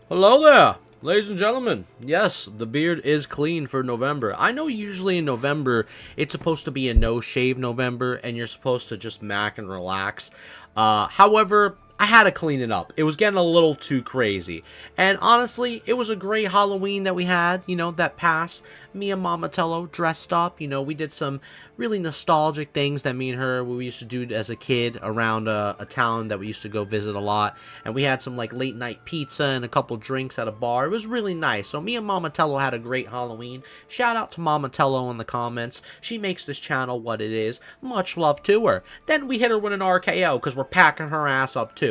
Hello there, ladies and gentlemen. Yes, the beard is clean for November. I know usually in November it's supposed to be a no-shave November and you're supposed to just mac and relax. However, I had to clean it up. It was getting a little too crazy. And honestly, it was a great Halloween that we had, that passed. Me and Mama Tello dressed up. We did some really nostalgic things that me and her, we used to do as a kid around a town that we used to go visit a lot. And we had some like late night pizza and a couple drinks at a bar. It was really nice. So me and Mama Tello had a great Halloween. Shout out to Mama Tello in the comments. She makes this channel what it is. Much love to her. Then we hit her with an RKO because we're packing her ass up too.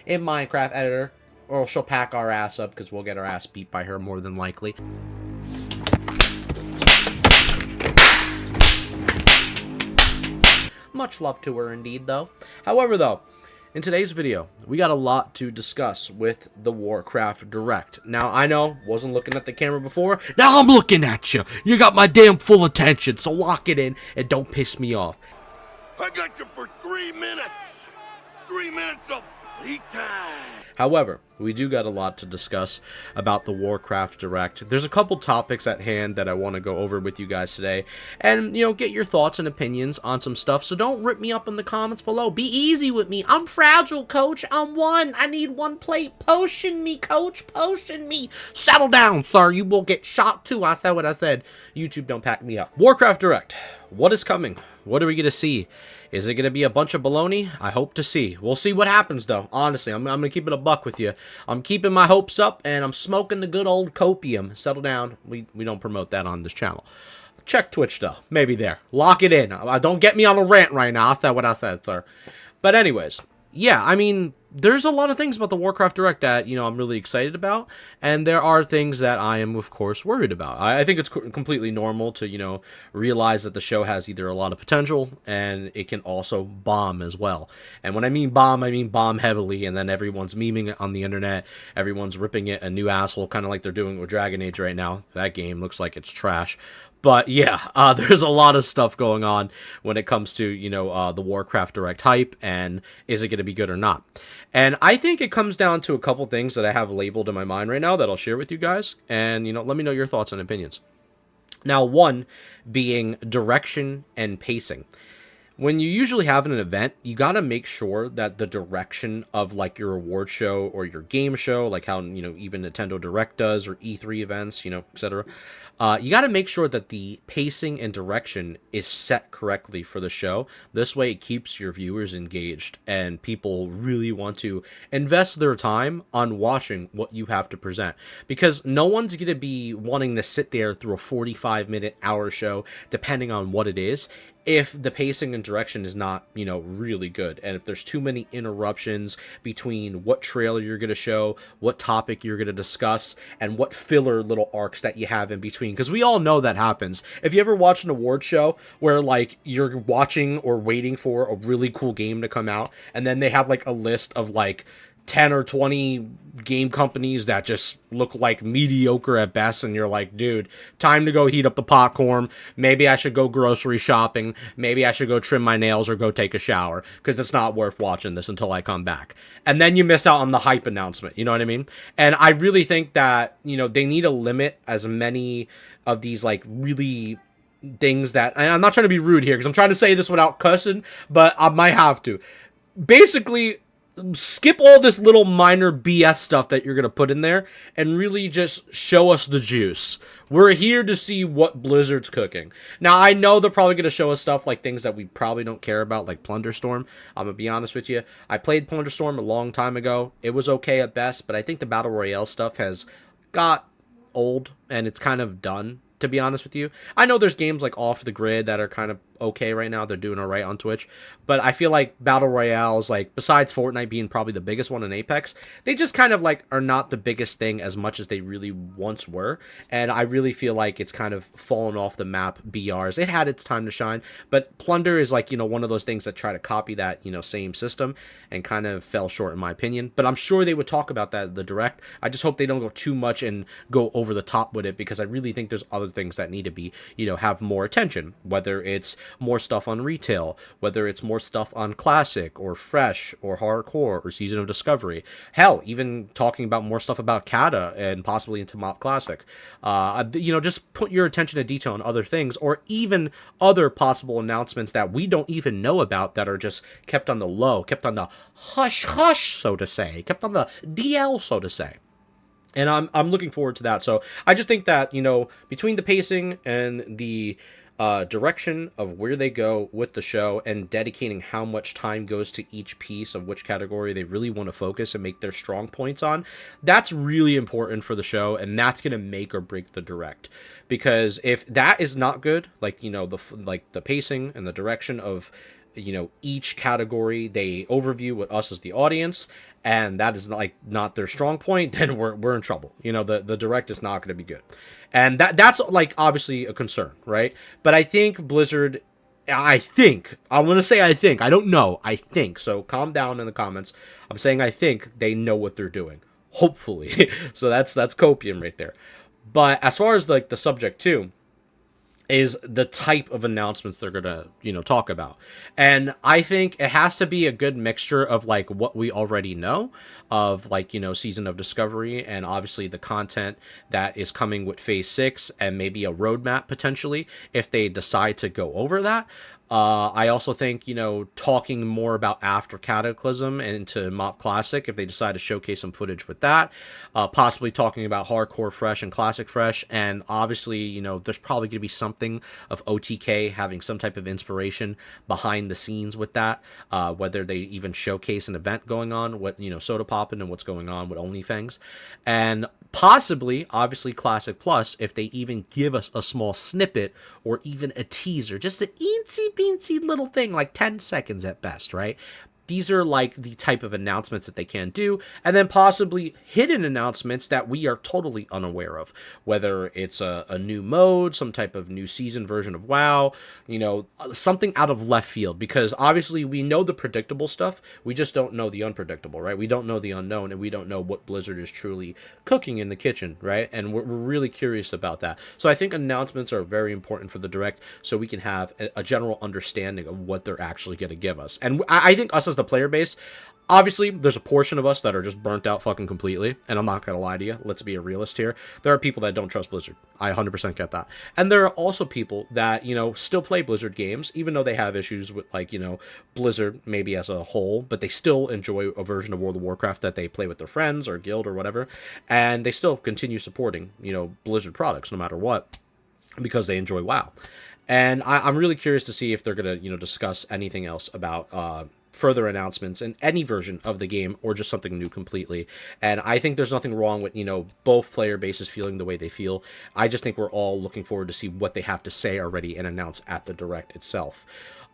In Minecraft editor, or she'll pack our ass up because we'll get our ass beat by her more than likely. Much love to her indeed, though. However, though, in today's video, we got a lot to discuss with the Warcraft Direct. Now, I know, wasn't looking at the camera before. Now I'm looking at you. You got my damn full attention, so lock it in and don't piss me off. I got you for 3 minutes. 3 minutes of heat time. However, we do got a lot to discuss about the Warcraft Direct. There's a couple topics at hand that I want to go over with you guys today. And, get your thoughts and opinions on some stuff. So don't rip me up in the comments below. Be easy with me. I'm fragile, coach. I'm one. I need one plate. Potion me, coach. Potion me. Settle down, sir. You will get shot too. I said what I said. YouTube, don't pack me up. Warcraft Direct. What is coming? What are we going to see? Is it going to be a bunch of baloney? I hope to see. We'll see what happens, though. Honestly, I'm going to keep it a buck with you. I'm keeping my hopes up, and I'm smoking the good old copium. Settle down. We don't promote that on this channel. Check Twitch, though. Maybe there. Lock it in. Don't get me on a rant right now. That's what I said, sir. But anyways, yeah, I mean, there's a lot of things about the Warcraft Direct that, I'm really excited about, and there are things that I am, of course, worried about. I think it's completely normal to, realize that the show has either a lot of potential, and it can also bomb as well. And when I mean bomb heavily, and then everyone's memeing it on the internet, everyone's ripping it a new asshole, kind of like they're doing with Dragon Age right now. That game looks like it's trash. But yeah, there's a lot of stuff going on when it comes to, the Warcraft Direct hype, and is it going to be good or not? And I think it comes down to a couple things that I have labeled in my mind right now that I'll share with you guys, and, let me know your thoughts and opinions. Now, one being direction and pacing. When you usually have an event, you got to make sure that the direction of like your award show or your game show, like how, even Nintendo Direct does, or E3 events, etc. You got to make sure that the pacing and direction is set correctly for the show. This way it keeps your viewers engaged and people really want to invest their time on watching what you have to present. Because no one's going to be wanting to sit there through a 45-minute hour show, depending on what it is, if the pacing and direction is not, really good. And if there's too many interruptions between what trailer you're going to show, what topic you're going to discuss, and what filler little arcs that you have in between. Because we all know that happens. If you ever watch an award show where, like, you're watching or waiting for a really cool game to come out, and then they have, like, a list of, like, 10 or 20 game companies that just look like mediocre at best, and you're like, dude, time to go heat up the popcorn. Maybe I should go grocery shopping. Maybe I should go trim my nails or go take a shower, because it's not worth watching this until I come back. And then you miss out on the hype announcement, you know what I mean? And I really think that, they need to limit as many of these, like, really things that, and I'm not trying to be rude here, because I'm trying to say this without cussing, but I might have to. Basically, skip all this little minor BS stuff that you're going to put in there and really just show us the juice. We're here to see what Blizzard's cooking. Now, I know they're probably going to show us stuff like things that we probably don't care about, like Plunderstorm. I'm going to be honest with you. I played Plunderstorm a long time ago. It was okay at best, but I think the Battle Royale stuff has got old and it's kind of done, to be honest with you. I know there's games like Off the Grid that are kind of okay right now. They're doing all right on Twitch. But I feel like Battle Royales, like, besides Fortnite being probably the biggest one in Apex, they just kind of, like, are not the biggest thing as much as they really once were. And I really feel like it's kind of fallen off the map, BRs. It had its time to shine. But Plunder is, like, one of those things that try to copy that, same system and kind of fell short, in my opinion. But I'm sure they would talk about that in the Direct. I just hope they don't go too much and go over the top with it, because I really think there's other things that need to be, have more attention. Whether it's more stuff on retail, whether it's more stuff on classic or fresh or hardcore or season of discovery. Hell, even talking about more stuff about kata and possibly into mop classic. Just put your attention to detail on other things, or even other possible announcements that we don't even know about that are just kept on the low, kept on the hush hush, so to say, kept on the DL, so to say. And I'm looking forward to that. So I just think that, between the pacing and the direction of where they go with the show, and dedicating how much time goes to each piece of which category they really want to focus and make their strong points on, that's really important for the show, and that's going to make or break the direct. Because if that is not good, the pacing and the direction of each category, they overview with us as the audience, and that is not their strong point, then we're in trouble. The direct is not going to be good, and that's obviously a concern, right? But I think Blizzard, I don't know, I think, so calm down in the comments. I'm saying I think they know what they're doing, hopefully. So that's copium right there. But as far as the subject too, is the type of announcements they're gonna talk about. And I think it has to be a good mixture of what we already know of season of discovery, and obviously the content that is coming with phase 6, and maybe a roadmap potentially if they decide to go over that. I also think, talking more about After Cataclysm and into Mop Classic, if they decide to showcase some footage with that, possibly talking about Hardcore Fresh and Classic Fresh, and obviously, there's probably going to be something of OTK having some type of inspiration behind the scenes with that, whether they even showcase an event going on, what, Soda Poppin' and what's going on with OnlyFans, and possibly, obviously, Classic Plus, if they even give us a small snippet or even a teaser, just an eensy little thing, 10 seconds at best, right? These are the type of announcements that they can do, and then possibly hidden announcements that we are totally unaware of, whether it's a new mode, some type of new season version of WoW, something out of left field, because obviously we know the predictable stuff, we just don't know the unpredictable, right? We don't know the unknown, and we don't know what Blizzard is truly cooking in the kitchen, right? And we're really curious about that. So I think announcements are very important for the Direct, so we can have a general understanding of what they're actually going to give us. And I think us as the player base, obviously there's a portion of us that are just burnt out fucking completely, and I'm not gonna lie to you, let's be a realist here. There are people that don't trust Blizzard. I 100% get that. And there are also people that still play Blizzard games, even though they have issues with Blizzard maybe as a whole, but they still enjoy a version of World of Warcraft that they play with their friends or guild or whatever, and they still continue supporting Blizzard products no matter what, because they enjoy WoW. And I'm really curious to see if they're gonna discuss anything else about further announcements in any version of the game, or just something new completely. And I think there's nothing wrong with both player bases feeling the way they feel. I just think we're all looking forward to see what they have to say already and announce at the Direct itself.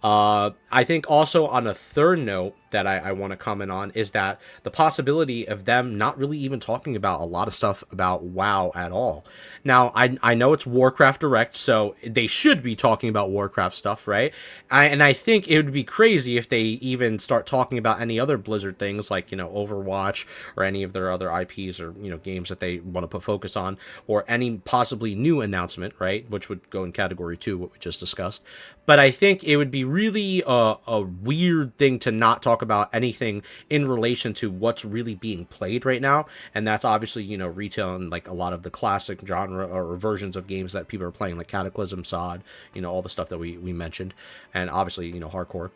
I think also on a third note that I want to comment on is that the possibility of them not really even talking about a lot of stuff about WoW at all. Now, I know it's Warcraft Direct, so they should be talking about Warcraft stuff, right? And I think it would be crazy if they even start talking about any other Blizzard things like, Overwatch or any of their other IPs or, games that they want to put focus on, or any possibly new announcement, right? Which would go in category 2, what we just discussed. But I think it would be really a weird thing to not talk about anything in relation to what's really being played right now, and that's obviously retail and a lot of the classic genre or versions of games that people are playing, like Cataclysm, SOD, all the stuff that we mentioned, and obviously hardcore.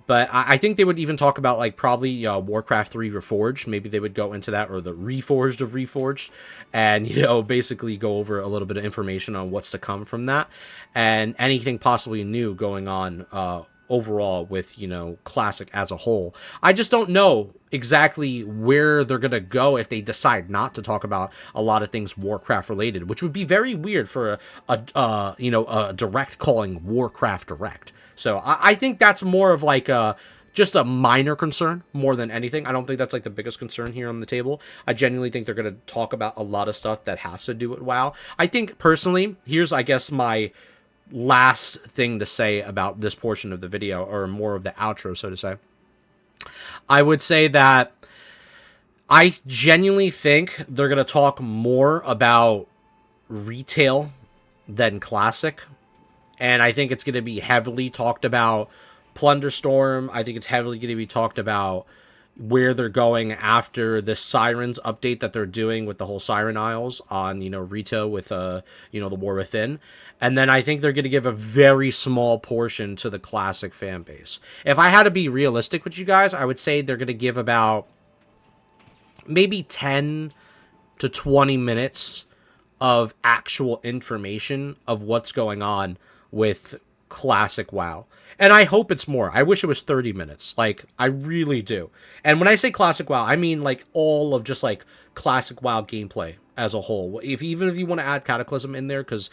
But I think they would even talk about probably Warcraft 3 Reforged. Maybe they would go into that, or the Reforged of Reforged, and basically go over a little bit of information on what's to come from that, and anything possibly new going on overall with Classic as a whole. I just don't know exactly where they're gonna go if they decide not to talk about a lot of things Warcraft related, which would be very weird for a Direct calling Warcraft Direct. So I think that's more of just a minor concern more than anything. I don't think that's the biggest concern here on the table. I genuinely think they're going to talk about a lot of stuff that has to do with WoW. I think personally, here's I guess my last thing to say about this portion of the video, or more of the outro, so to say. I would say that I genuinely think they're going to talk more about retail than Classic. And I think it's going to be heavily talked about Plunderstorm. I think it's heavily going to be talked about where they're going after the Sirens update that they're doing with the whole Siren Isles on, Rito with, the War Within. And then I think they're going to give a very small portion to the classic fan base. If I had to be realistic with you guys, I would say they're going to give about maybe 10 to 20 minutes of actual information of what's going on with classic WoW. And I hope it's more. I wish it was 30 minutes. Like, I really do. And when I say classic WoW, I mean, like, all of just, like, classic WoW gameplay as a whole. Even if you want to add Cataclysm in there, because,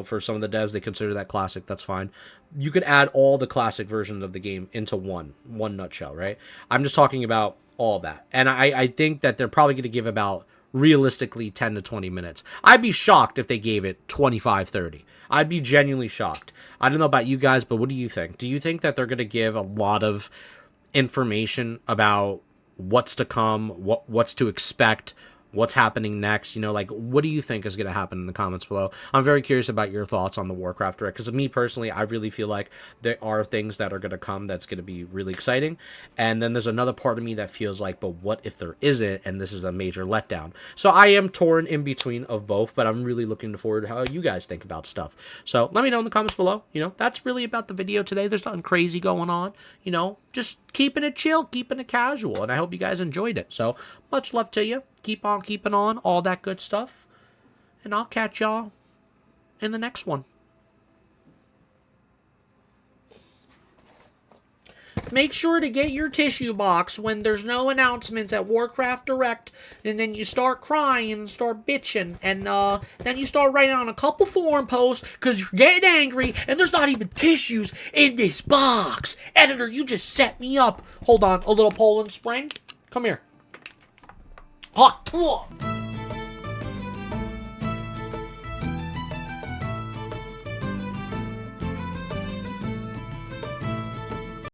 for some of the devs, they consider that classic, that's fine. You could add all the classic versions of the game into one nutshell, right? I'm just talking about all that. And I think that they're probably going to give about, realistically, 10 to 20 minutes. I'd be shocked if they gave it 25, 30. I'd be genuinely shocked. I don't know about you guys, but what do you think? Do you think that they're going to give a lot of information about what's to come, what's to expect, what's happening next? What do you think is going to happen in the comments below? I'm very curious about your thoughts on the Warcraft Direct, because me personally, I really feel like there are things that are going to come that's going to be really exciting, and then there's another part of me that feels like, but what if there isn't, and this is a major letdown? So I am torn in between of both, but I'm really looking forward to how you guys think about stuff. So let me know in the comments below. That's really about the video today. There's nothing crazy going on, just keeping it chill, keeping it casual, and I hope you guys enjoyed it. So much love to you. Keep on keeping on, all that good stuff. And I'll catch y'all in the next one. Make sure to get your tissue box when there's no announcements at Warcraft Direct, and then you start crying and start bitching, and then you start writing on a couple forum posts because you're getting angry, and there's not even tissues in this box. Editor, you just set me up. Hold on, a little Poland Spring. Come here. Hot.